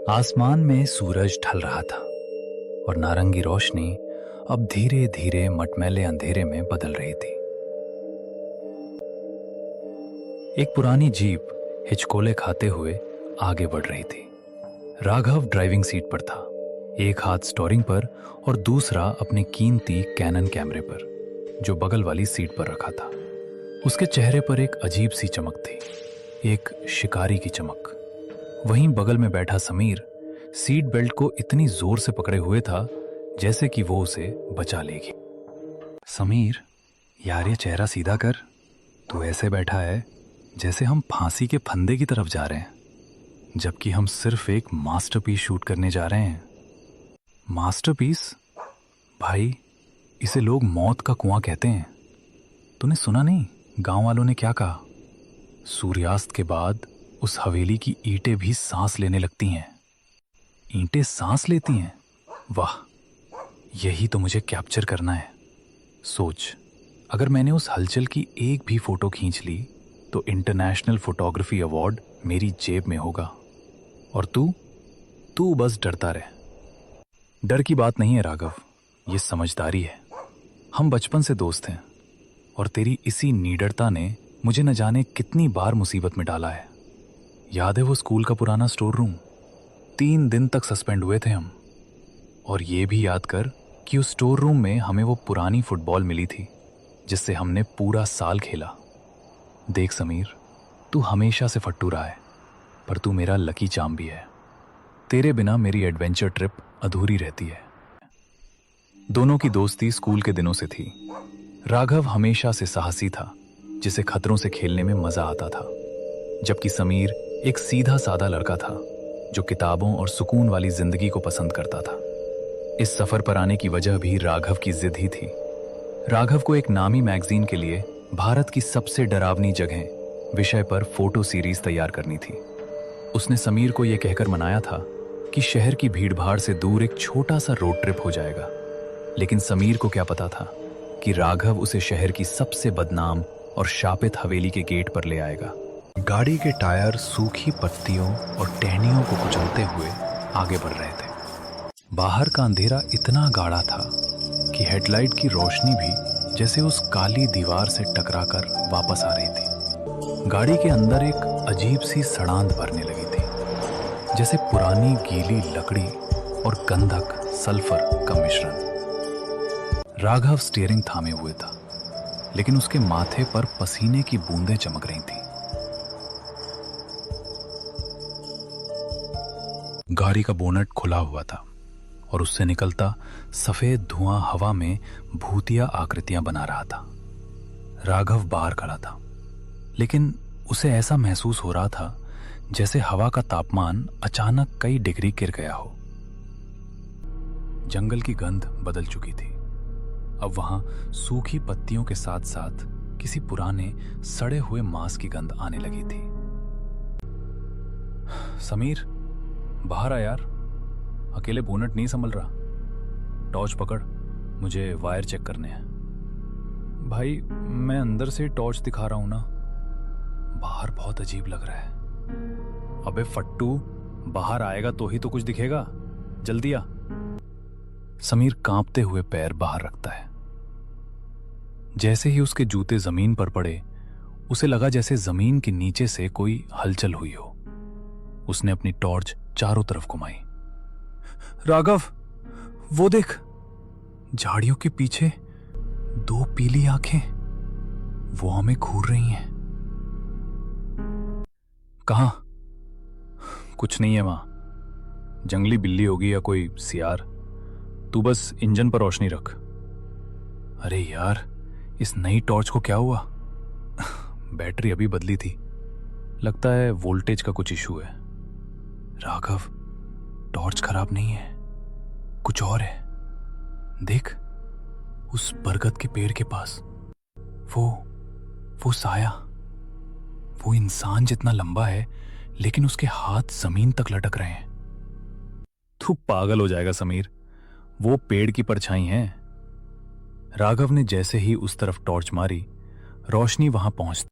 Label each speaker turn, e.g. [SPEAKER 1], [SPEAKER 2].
[SPEAKER 1] आसमान में सूरज ढल रहा था और नारंगी रोशनी अब धीरे धीरे मटमैले अंधेरे में बदल रही थी। एक पुरानी जीप हिचकोले खाते हुए आगे बढ़ रही थी। राघव ड्राइविंग सीट पर था, एक हाथ स्टीयरिंग पर और दूसरा अपने कीमती कैनन कैमरे पर, जो बगल वाली सीट पर रखा था। उसके चेहरे पर एक अजीब सी चमक थी, एक शिकारी की चमक। वहीं बगल में बैठा समीर सीट बेल्ट को इतनी जोर से पकड़े हुए था जैसे कि वो उसे बचा लेगी। समीर, यार ये चेहरा सीधा कर। तू ऐसे बैठा है जैसे हम फांसी के फंदे की तरफ जा रहे हैं, जबकि हम सिर्फ एक मास्टरपीस शूट करने जा रहे हैं। मास्टरपीस? भाई, इसे लोग मौत का कुआं कहते हैं। तूने सुना नहीं गांव वालों ने क्या कहा? सूर्यास्त के बाद उस हवेली की ईंटें भी सांस लेने लगती हैं। ईंटें सांस लेती हैं? वाह, यही तो मुझे कैप्चर करना है। सोच, अगर मैंने उस हलचल की एक भी फोटो खींच ली तो इंटरनेशनल फोटोग्राफी अवार्ड मेरी जेब में होगा। और तू बस डरता रहे। डर की बात नहीं है राघव, ये समझदारी है। हम बचपन से दोस्त हैं और तेरी इसी निडरता ने मुझे न जाने कितनी बार मुसीबत में डाला है। याद है वो स्कूल का पुराना स्टोर रूम? 3 दिन तक सस्पेंड हुए थे हम। और ये भी याद कर कि उस स्टोर रूम में हमें वो पुरानी फुटबॉल मिली थी जिससे हमने पूरा साल खेला। देख समीर, तू हमेशा से फट्टू रहा है, पर तू मेरा लकी चार्म भी है। तेरे बिना मेरी एडवेंचर ट्रिप अधूरी रहती है। दोनों की दोस्ती स्कूल के दिनों से थी। राघव हमेशा से साहसी था, जिसे खतरों से खेलने में मजा आता था, जबकि समीर एक सीधा साधा लड़का था जो किताबों और सुकून वाली जिंदगी को पसंद करता था। इस सफर पर आने की वजह भी राघव की जिद ही थी। राघव को एक नामी मैगजीन के लिए भारत की सबसे डरावनी जगह विषय पर फोटो सीरीज तैयार करनी थी। उसने समीर को यह कहकर मनाया था कि शहर की भीड़भाड़ से दूर एक छोटा सा रोड ट्रिप हो जाएगा, लेकिन समीर को क्या पता था कि राघव उसे शहर की सबसे बदनाम और शापित हवेली के गेट पर ले आएगा। गाड़ी के टायर सूखी पत्तियों और टहनियों को कुचलते हुए आगे बढ़ रहे थे। बाहर का अंधेरा इतना गाढ़ा था कि हेडलाइट की रोशनी भी जैसे उस काली दीवार से टकराकर वापस आ रही थी। गाड़ी के अंदर एक अजीब सी सड़ांध भरने लगी थी, जैसे पुरानी गीली लकड़ी और गंधक सल्फर का मिश्रण। राघव स्टीयरिंग थामे हुए था, लेकिन उसके माथे पर पसीने की बूंदें चमक रही थीं। गाड़ी का बोनट खुला हुआ था और उससे निकलता सफेद धुआं हवा में भूतिया आकृतियां बना रहा था। राघव बाहर खड़ा था, लेकिन उसे ऐसा महसूस हो रहा था जैसे हवा का तापमान अचानक कई डिग्री गिर गया हो। जंगल की गंध बदल चुकी थी। अब वहां सूखी पत्तियों के साथ साथ किसी पुराने सड़े हुए मांस की गंध आने लगी थी। समीर, बाहर आ यार, अकेले बोनट नहीं संभल रहा। टॉर्च पकड़, मुझे वायर चेक करने हैं। भाई, मैं अंदर से टॉर्च दिखा रहा हूं ना। बाहर बहुत अजीब लग रहा है। अबे फट्टू, बाहर आएगा तो ही तो कुछ दिखेगा। जल्दी आ। समीर कांपते हुए पैर बाहर रखता है। जैसे ही उसके जूते जमीन पर पड़े, उसे लगा जैसे जमीन के नीचे से कोई हलचल हुई हो। उसने अपनी टॉर्च चारों तरफ घुमाई। राघव, वो देख, झाड़ियों के पीछे 2 पीली आंखें, वो हमें घूर रही हैं। कहां? कुछ नहीं है वहां, जंगली बिल्ली होगी या कोई सियार। तू बस इंजन पर रोशनी रख। अरे यार, इस नई टॉर्च को क्या हुआ? बैटरी अभी बदली थी, लगता है वोल्टेज का कुछ इशू है। राघव, टॉर्च खराब नहीं है, कुछ और है। देख, उस बरगद के पेड़ के पास वो साया, वो इंसान जितना लंबा है, लेकिन उसके हाथ जमीन तक लटक रहे हैं। तू पागल हो जाएगा समीर, वो पेड़ की परछाई है। राघव ने जैसे ही उस तरफ टॉर्च मारी, रोशनी वहां पहुंच